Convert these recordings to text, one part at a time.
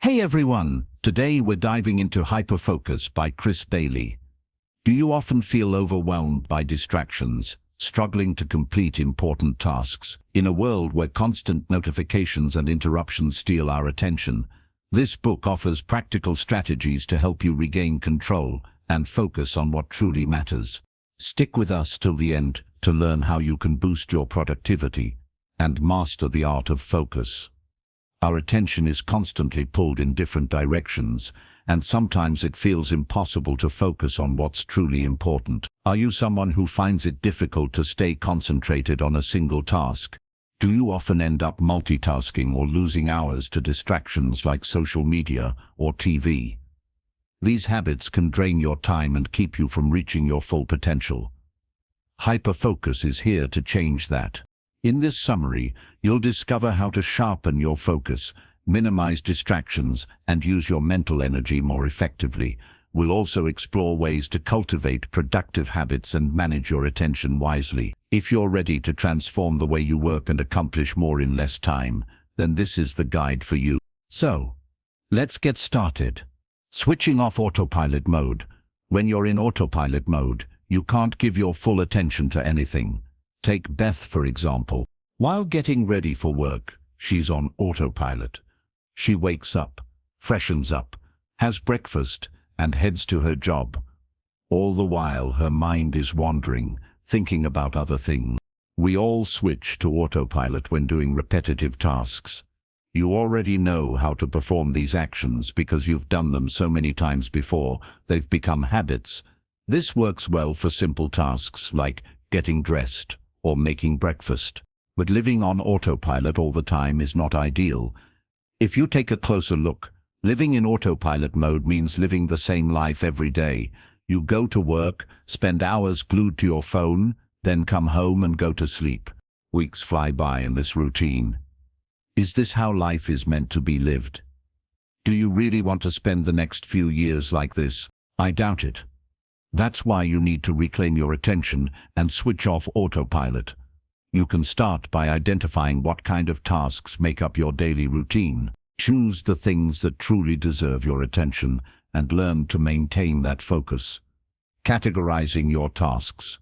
Hey everyone, today we're diving into Hyperfocus by Chris Bailey. Do you often feel overwhelmed by distractions, struggling to complete important tasks? In a world where constant notifications and interruptions steal our attention, this book offers practical strategies to help you regain control and focus on what truly matters. Stick with us till the end to learn how you can boost your productivity and master the art of focus. Our attention is constantly pulled in different directions, and sometimes it feels impossible to focus on what's truly important. Are you someone who finds it difficult to stay concentrated on a single task? Do you often end up multitasking or losing hours to distractions like social media or TV? These habits can drain your time and keep you from reaching your full potential. Hyperfocus is here to change that. In this summary, you'll discover how to sharpen your focus, minimize distractions, and use your mental energy more effectively. We'll also explore ways to cultivate productive habits and manage your attention wisely. If you're ready to transform the way you work and accomplish more in less time, then this is the guide for you. So, let's get started. Switching off autopilot mode. When you're in autopilot mode, you can't give your full attention to anything. Take Beth, for example. While getting ready for work, she's on autopilot. She wakes up, freshens up, has breakfast, and heads to her job. All the while, her mind is wandering, thinking about other things. We all switch to autopilot when doing repetitive tasks. You already know how to perform these actions because you've done them so many times before, they've become habits. This works well for simple tasks like getting dressed or making breakfast. But living on autopilot all the time is not ideal. If you take a closer look, living in autopilot mode means living the same life every day. You go to work, spend hours glued to your phone, then come home and go to sleep. Weeks fly by in this routine. Is this how life is meant to be lived? Do you really want to spend the next few years like this? I doubt it. That's why you need to reclaim your attention and switch off autopilot. You can start by identifying what kind of tasks make up your daily routine. Choose the things that truly deserve your attention and learn to maintain that focus. Categorizing your tasks.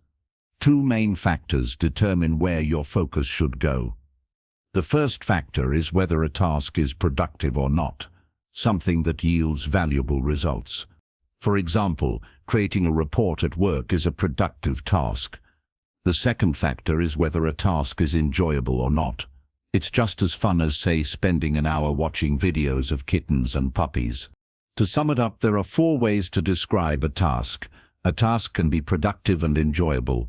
Two main factors determine where your focus should go. The first factor is whether a task is productive or not, something that yields valuable results. For example, creating a report at work is a productive task. The second factor is whether a task is enjoyable or not. It's just as fun as, say, spending an hour watching videos of kittens and puppies. To sum it up, there are 4 ways to describe a task. A task can be productive and enjoyable,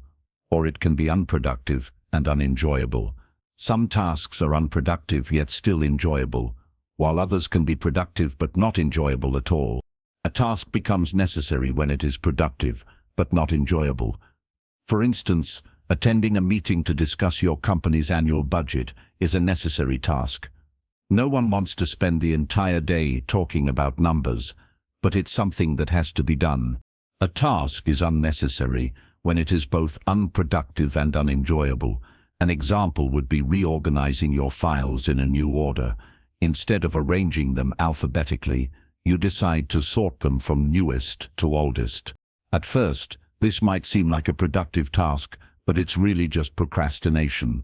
or it can be unproductive and unenjoyable. Some tasks are unproductive yet still enjoyable, while others can be productive but not enjoyable at all. A task becomes necessary when it is productive, but not enjoyable. For instance, attending a meeting to discuss your company's annual budget is a necessary task. No one wants to spend the entire day talking about numbers, but it's something that has to be done. A task is unnecessary when it is both unproductive and unenjoyable. An example would be reorganizing your files in a new order. Instead of arranging them alphabetically, you decide to sort them from newest to oldest. At first, this might seem like a productive task, but it's really just procrastination.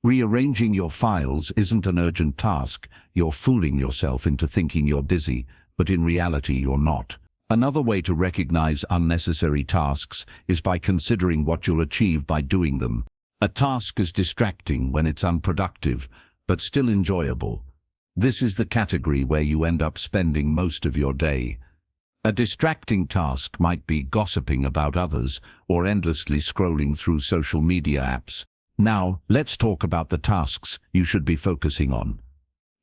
Rearranging your files isn't an urgent task. You're fooling yourself into thinking you're busy, but in reality you're not. Another way to recognize unnecessary tasks is by considering what you'll achieve by doing them. A task is distracting when it's unproductive, but still enjoyable. This is the category where you end up spending most of your day. A distracting task might be gossiping about others or endlessly scrolling through social media apps. Now, let's talk about the tasks you should be focusing on.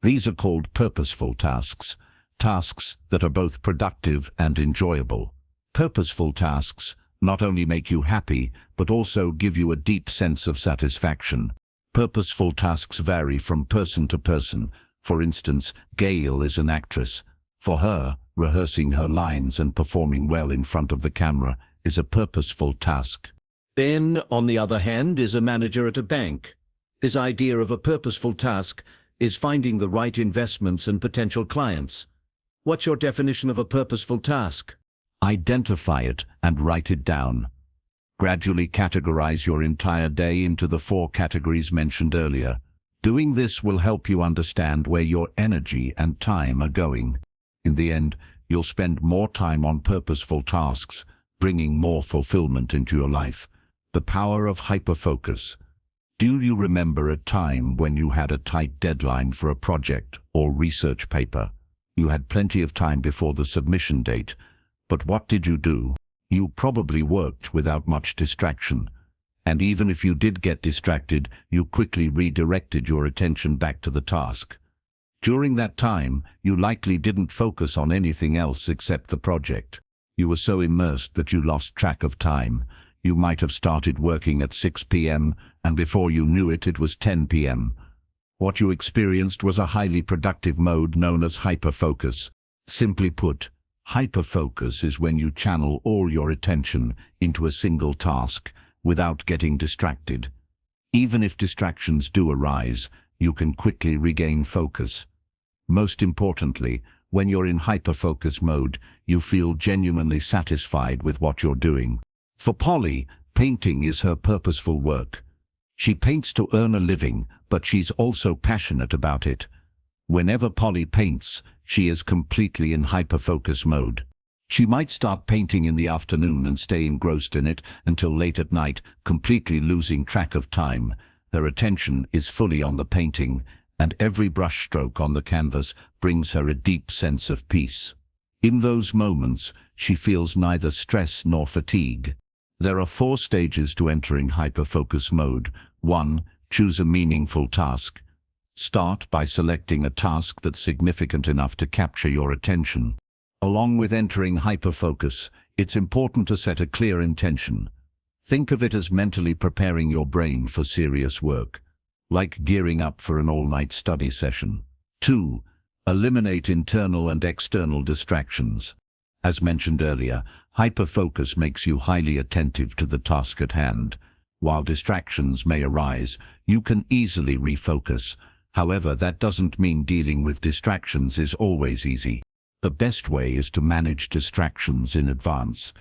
These are called purposeful tasks, tasks that are both productive and enjoyable. Purposeful tasks not only make you happy, but also give you a deep sense of satisfaction. Purposeful tasks vary from person to person. For instance, Gail is an actress. For her, rehearsing her lines and performing well in front of the camera is a purposeful task. Ben, on the other hand, is a manager at a bank. This idea of a purposeful task is finding the right investments and potential clients. What's your definition of a purposeful task? Identify it and write it down. Gradually categorize your entire day into the 4 categories mentioned earlier. Doing this will help you understand where your energy and time are going. In the end, you'll spend more time on purposeful tasks, bringing more fulfillment into your life. The power of hyperfocus. Do you remember a time when you had a tight deadline for a project or research paper? You had plenty of time before the submission date, but what did you do? You probably worked without much distraction. And even if you did get distracted, you quickly redirected your attention back to the task. During that time, you likely didn't focus on anything else except the project. You were so immersed that you lost track of time. You might have started working at 6 p.m., and before you knew it, it was 10 p.m. What you experienced was a highly productive mode known as hyperfocus. Simply put, hyperfocus is when you channel all your attention into a single task without getting distracted. Even if distractions do arise, you can quickly regain focus. Most importantly, when you're in hyperfocus mode, you feel genuinely satisfied with what you're doing. For Polly, painting is her purposeful work. She paints to earn a living, but she's also passionate about it. Whenever Polly paints, she is completely in hyperfocus mode. She might start painting in the afternoon and stay engrossed in it until late at night, completely losing track of time. Her attention is fully on the painting, and every brushstroke on the canvas brings her a deep sense of peace. In those moments, she feels neither stress nor fatigue. There are 4 stages to entering hyperfocus mode. 1. Choose a meaningful task. Start by selecting a task that's significant enough to capture your attention. Along with entering hyperfocus, it's important to set a clear intention. Think of it as mentally preparing your brain for serious work, like gearing up for an all-night study session. 2. Eliminate internal and external distractions. As mentioned earlier, hyperfocus makes you highly attentive to the task at hand. While distractions may arise, you can easily refocus. However, that doesn't mean dealing with distractions is always easy. The best way is to manage distractions in advance.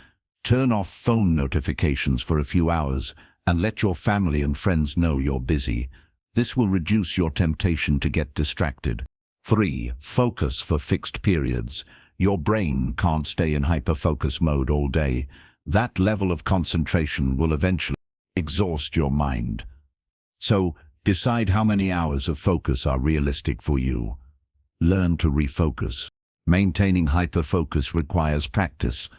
Turn off phone notifications for a few hours and let your family and friends know you're busy. This will reduce your temptation to get distracted. 3. Focus for fixed periods. Your brain can't stay in hyperfocus mode all day. That level of concentration will eventually exhaust your mind. So, decide how many hours of focus are realistic for you. Learn to refocus. Maintaining hyperfocus requires practice.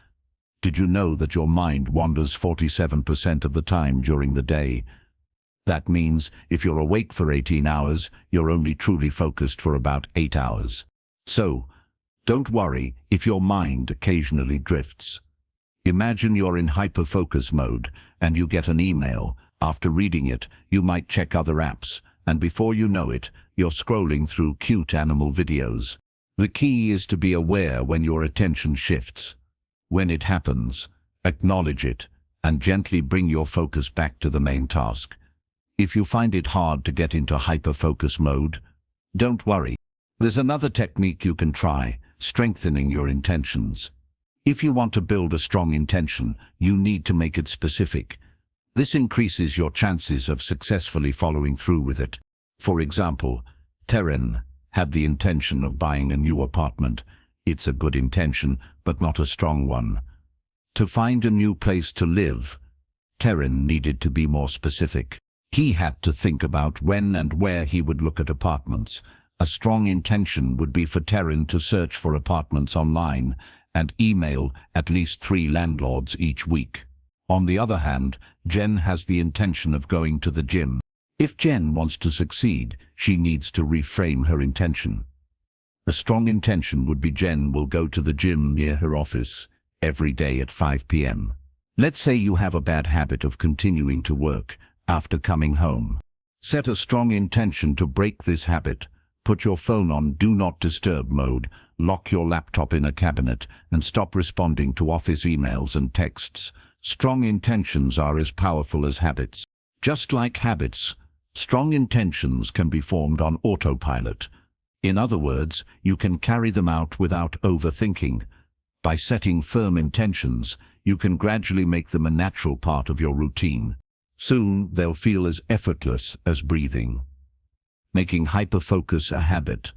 Did you know that your mind wanders 47% of the time during the day? That means if you're awake for 18 hours, you're only truly focused for about 8 hours. So, don't worry if your mind occasionally drifts. Imagine you're in hyperfocus mode and you get an email. After reading it, you might check other apps, and before you know it, you're scrolling through cute animal videos. The key is to be aware when your attention shifts. When it happens, acknowledge it and gently bring your focus back to the main task. If you find it hard to get into hyperfocus mode, don't worry. There's another technique you can try: strengthening your intentions. If you want to build a strong intention, you need to make it specific. This increases your chances of successfully following through with it. For example, Terren had the intention of buying a new apartment. It's a good intention, but not a strong one. To find a new place to live, Terren needed to be more specific. He had to think about when and where he would look at apartments. A strong intention would be for Terren to search for apartments online and email at least 3 landlords each week. On the other hand, Jen has the intention of going to the gym. If Jen wants to succeed, she needs to reframe her intention. A strong intention would be Jen will go to the gym near her office every day at 5 p.m. Let's say you have a bad habit of continuing to work after coming home. Set a strong intention to break this habit. Put your phone on Do Not Disturb mode, lock your laptop in a cabinet, and stop responding to office emails and texts. Strong intentions are as powerful as habits. Just like habits, Strong intentions can be formed on autopilot. In other words, you can carry them out without overthinking. By setting firm intentions, you can gradually make them a natural part of your routine. Soon, they'll feel as effortless as breathing. Making hyperfocus a habit.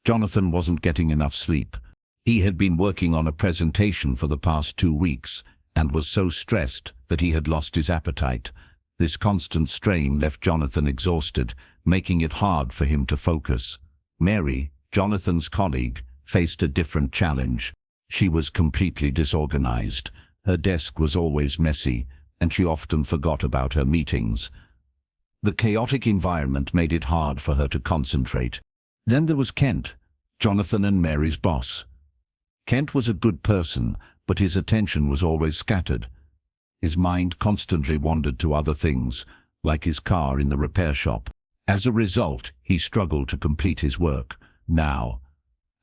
Jonathan wasn't getting enough sleep. He had been working on a presentation for the past 2 weeks and was so stressed that he had lost his appetite. This constant strain left Jonathan exhausted, making it hard for him to focus. Mary, Jonathan's colleague, faced a different challenge. She was completely disorganized. Her desk was always messy, and she often forgot about her meetings. The chaotic environment made it hard for her to concentrate. Then there was Kent, Jonathan and Mary's boss. Kent was a good person, but his attention was always scattered. His mind constantly wandered to other things, like his car in the repair shop. As a result, he struggled to complete his work. Now,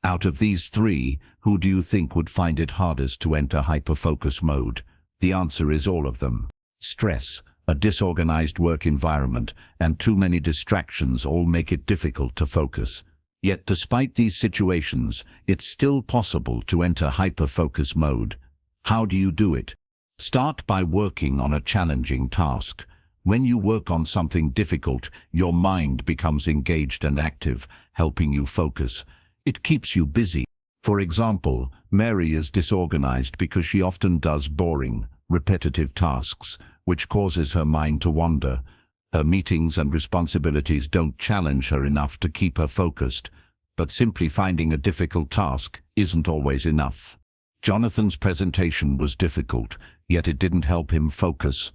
out of these three, who do you think would find it hardest to enter hyperfocus mode? The answer is all of them. Stress, a disorganized work environment, and too many distractions all make it difficult to focus. Yet despite these situations, it's still possible to enter hyperfocus mode. How do you do it? Start by working on a challenging task. When you work on something difficult, your mind becomes engaged and active, helping you focus. It keeps you busy. For example, Mary is disorganized because she often does boring, repetitive tasks, which causes her mind to wander. Her meetings and responsibilities don't challenge her enough to keep her focused, but simply finding a difficult task isn't always enough. Jonathan's presentation was difficult, yet it didn't help him focus.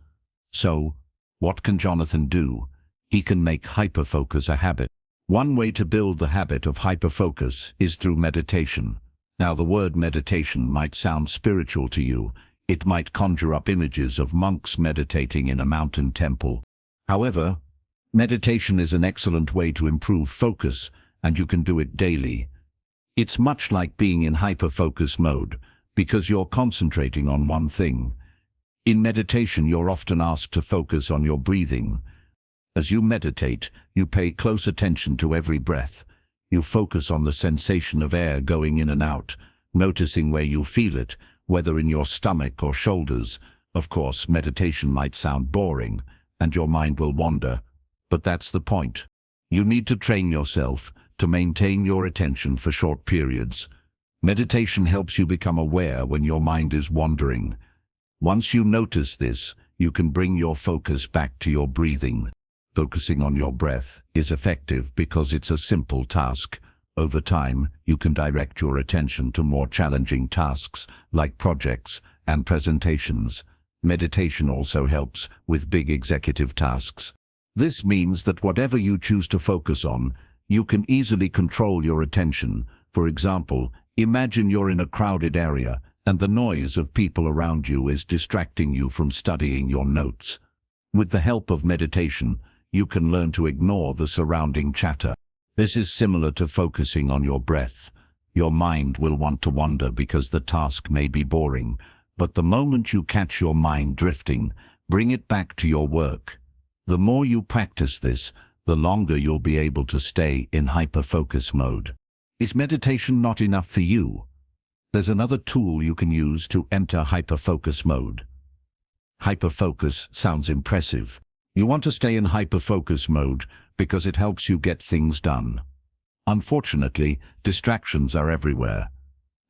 So, what can Jonathan do? He can make hyperfocus a habit. One way to build the habit of hyperfocus is through meditation. Now, the word meditation might sound spiritual to you. It might conjure up images of monks meditating in a mountain temple. However, meditation is an excellent way to improve focus, and you can do it daily. It's much like being in hyperfocus mode, because you're concentrating on one thing. In meditation, you're often asked to focus on your breathing. As you meditate, you pay close attention to every breath. You focus on the sensation of air going in and out, noticing where you feel it, whether in your stomach or shoulders. Of course, meditation might sound boring, and your mind will wander, but that's the point. You need to train yourself to maintain your attention for short periods. Meditation helps you become aware when your mind is wandering. Once you notice this, you can bring your focus back to your breathing. Focusing on your breath is effective because it's a simple task. Over time, you can direct your attention to more challenging tasks like projects and presentations. Meditation also helps with big executive tasks. This means that whatever you choose to focus on, you can easily control your attention. For example, imagine you're in a crowded area and the noise of people around you is distracting you from studying your notes. With the help of meditation, you can learn to ignore the surrounding chatter. This is similar to focusing on your breath. Your mind will want to wander because the task may be boring, but the moment you catch your mind drifting, bring it back to your work. The more you practice this, the longer you'll be able to stay in hyperfocus mode. Is meditation not enough for you? There's another tool you can use to enter hyperfocus mode. Hyperfocus sounds impressive. You want to stay in hyperfocus mode because it helps you get things done. Unfortunately, distractions are everywhere.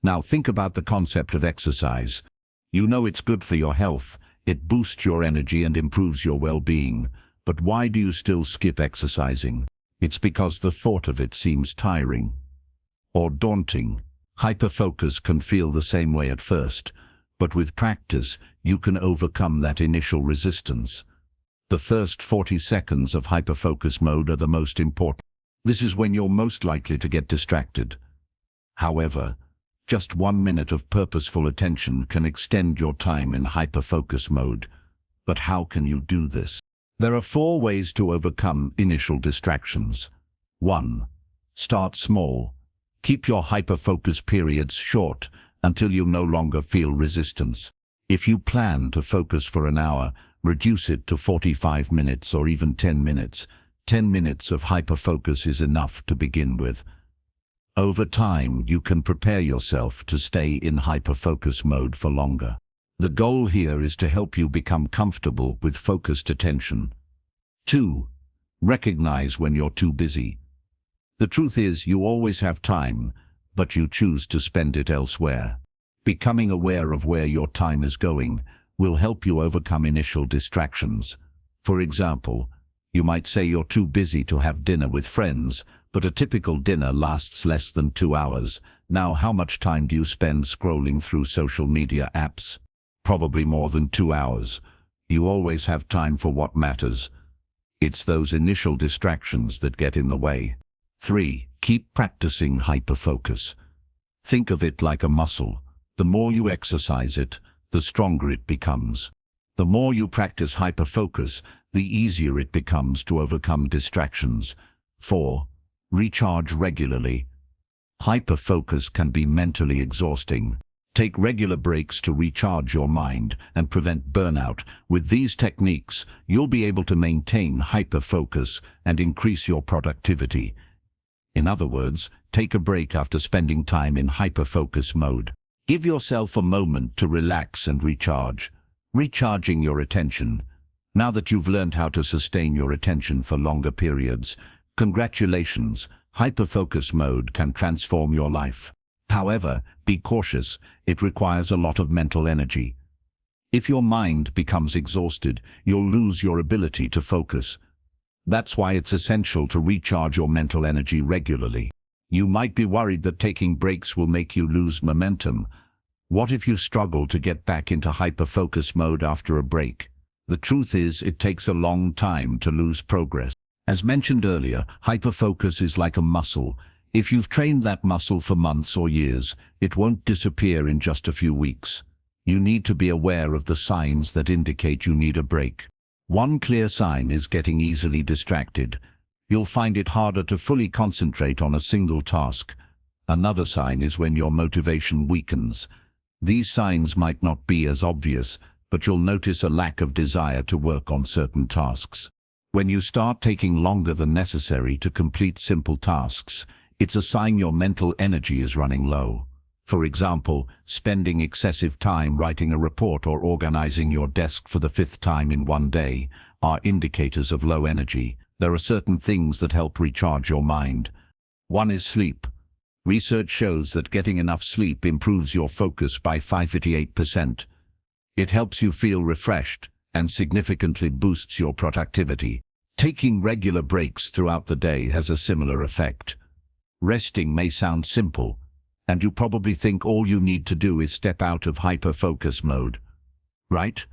Now think about the concept of exercise. You know it's good for your health, it boosts your energy and improves your well-being. But why do you still skip exercising? It's because the thought of it seems tiring or daunting. Hyperfocus can feel the same way at first, but with practice, you can overcome that initial resistance. The first 40 seconds of hyperfocus mode are the most important. This is when you're most likely to get distracted. However, just 1 minute of purposeful attention can extend your time in hyperfocus mode. But how can you do this? There are 4 ways to overcome initial distractions. 1. Start small. Keep your hyperfocus periods short until you no longer feel resistance. If you plan to focus for an hour, reduce it to 45 minutes or even 10 minutes. 10 minutes of hyperfocus is enough to begin with. Over time, you can prepare yourself to stay in hyperfocus mode for longer. The goal here is to help you become comfortable with focused attention. 2. Recognize when you're too busy. The truth is, you always have time, but you choose to spend it elsewhere. Becoming aware of where your time is going will help you overcome initial distractions. For example, you might say you're too busy to have dinner with friends, but a typical dinner lasts less than 2 hours. Now, how much time do you spend scrolling through social media apps? Probably more than 2 hours. You always have time for what matters. It's those initial distractions that get in the way. 3. Keep practicing hyperfocus. Think of it like a muscle. The more you exercise it, the stronger it becomes. The more you practice hyperfocus, the easier it becomes to overcome distractions. 4. Recharge regularly. Hyperfocus can be mentally exhausting. Take regular breaks to recharge your mind and prevent burnout. With these techniques, you'll be able to maintain hyperfocus and increase your productivity. In other words, take a break after spending time in hyperfocus mode. Give yourself a moment to relax and recharge. Recharging your attention. Now that you've learned how to sustain your attention for longer periods, congratulations, hyperfocus mode can transform your life. However, be cautious, it requires a lot of mental energy. If your mind becomes exhausted, you'll lose your ability to focus. That's why it's essential to recharge your mental energy regularly. You might be worried that taking breaks will make you lose momentum. What if you struggle to get back into hyperfocus mode after a break? The truth is, it takes a long time to lose progress. As mentioned earlier, hyperfocus is like a muscle. If you've trained that muscle for months or years, it won't disappear in just a few weeks. You need to be aware of the signs that indicate you need a break. One clear sign is getting easily distracted. You'll find it harder to fully concentrate on a single task. Another sign is when your motivation weakens. These signs might not be as obvious, but you'll notice a lack of desire to work on certain tasks. When you start taking longer than necessary to complete simple tasks, it's a sign your mental energy is running low. For example, spending excessive time writing a report or organizing your desk for the 5th time in one day are indicators of low energy. There are certain things that help recharge your mind. One is sleep. Research shows that getting enough sleep improves your focus by 58%. It helps you feel refreshed and significantly boosts your productivity. Taking regular breaks throughout the day has a similar effect. Resting may sound simple, and you probably think all you need to do is step out of hyperfocus mode, right?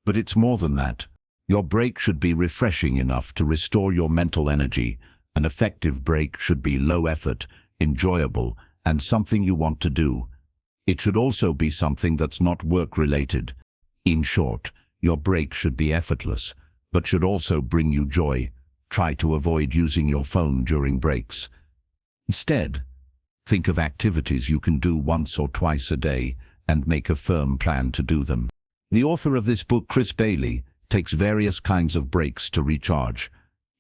But it's more than that. Your break should be refreshing enough to restore your mental energy. An effective break should be low effort, enjoyable, and something you want to do. It should also be something that's not work-related. In short, your break should be effortless, but should also bring you joy. Try to avoid using your phone during breaks. Instead, think of activities you can do once or twice a day and make a firm plan to do them. The author of this book, Chris Bailey, takes various kinds of breaks to recharge.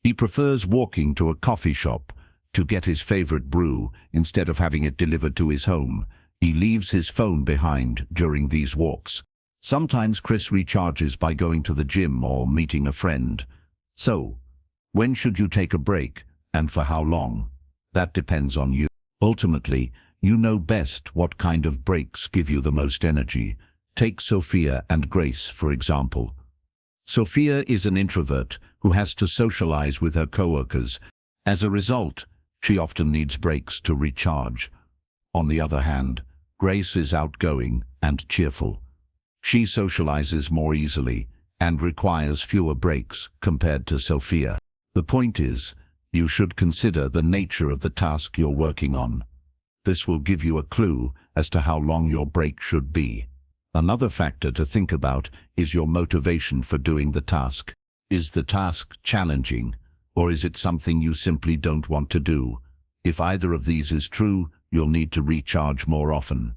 He prefers walking to a coffee shop to get his favorite brew instead of having it delivered to his home. He leaves his phone behind during these walks. Sometimes Chris recharges by going to the gym or meeting a friend. So, when should you take a break, and for how long? That depends on you. Ultimately, you know best what kind of breaks give you the most energy. Take Sophia and Grace, for example. Sophia is an introvert who has to socialize with her coworkers. As a result, she often needs breaks to recharge. On the other hand, Grace is outgoing and cheerful. She socializes more easily and requires fewer breaks compared to Sophia. The point is, you should consider the nature of the task you're working on. This will give you a clue as to how long your break should be. Another factor to think about is your motivation for doing the task. Is the task challenging, or is it something you simply don't want to do? If either of these is true, you'll need to recharge more often.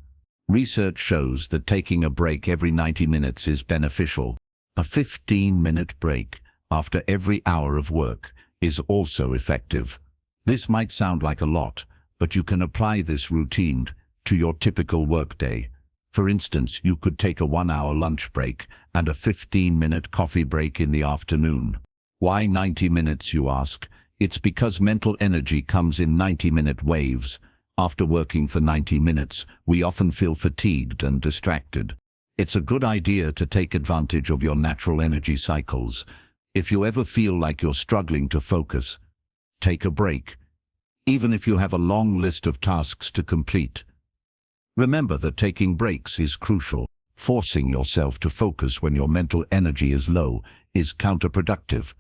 Research shows that taking a break every 90 minutes is beneficial. A 15-minute break after every hour of work is also effective. This might sound like a lot, but you can apply this routine to your typical workday. For instance, you could take a 1-hour lunch break and a 15-minute coffee break in the afternoon. Why 90 minutes, you ask? It's because mental energy comes in 90-minute waves. After working for 90 minutes, we often feel fatigued and distracted. It's a good idea to take advantage of your natural energy cycles. If you ever feel like you're struggling to focus, take a break, even if you have a long list of tasks to complete. Remember that taking breaks is crucial. Forcing yourself to focus when your mental energy is low is counterproductive.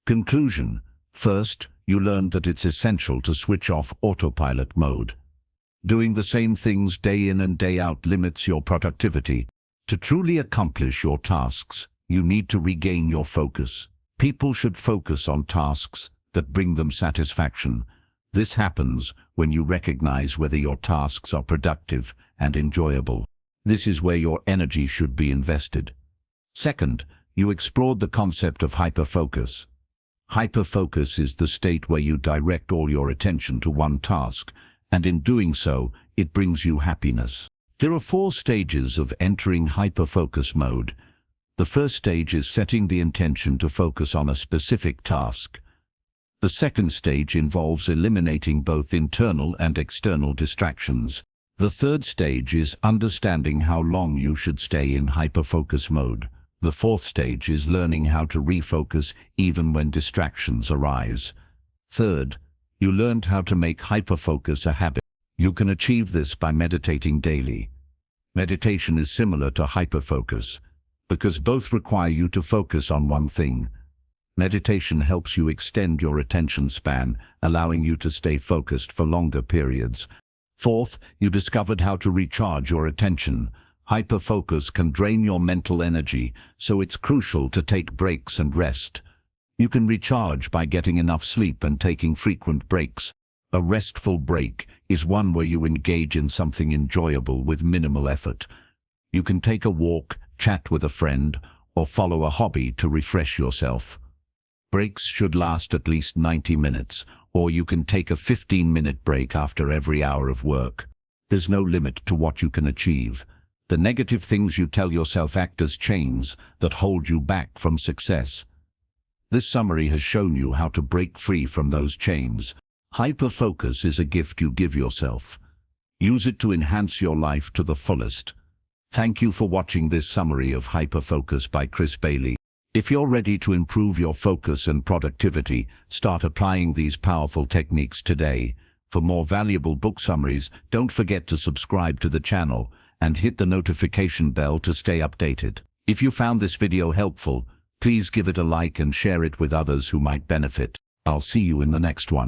Conclusion. First, you learned that it's essential to switch off autopilot mode. Doing the same things day in and day out limits your productivity. To truly accomplish your tasks, you need to regain your focus. People should focus on tasks that bring them satisfaction. This happens when you recognize whether your tasks are productive and enjoyable. This is where your energy should be invested. Second, you explored the concept of hyperfocus. Hyperfocus is the state where you direct all your attention to one task, and in doing so, it brings you happiness. There are 4 stages of entering hyperfocus mode. The first stage is setting the intention to focus on a specific task. The second stage involves eliminating both internal and external distractions. The third stage is understanding how long you should stay in hyperfocus mode. The fourth stage is learning how to refocus even when distractions arise. Third, you learned how to make hyperfocus a habit. You can achieve this by meditating daily. Meditation is similar to hyperfocus because both require you to focus on one thing. Meditation helps you extend your attention span, allowing you to stay focused for longer periods. Fourth, you discovered how to recharge your attention. Hyperfocus can drain your mental energy, so it's crucial to take breaks and rest. You can recharge by getting enough sleep and taking frequent breaks. A restful break is one where you engage in something enjoyable with minimal effort. You can take a walk, chat with a friend, or follow a hobby to refresh yourself. Breaks should last at least 90 minutes, or you can take a 15-minute break after every hour of work. There's no limit to what you can achieve. The negative things you tell yourself act as chains that hold you back from success. This summary has shown you how to break free from those chains. Hyperfocus is a gift you give yourself. Use it to enhance your life to the fullest. Thank you for watching this summary of Hyperfocus by Chris Bailey. If you're ready to improve your focus and productivity, start applying these powerful techniques today. For more valuable book summaries, don't forget to subscribe to the channel and hit the notification bell to stay updated. If you found this video helpful, please give it a like and share it with others who might benefit. I'll see you in the next one.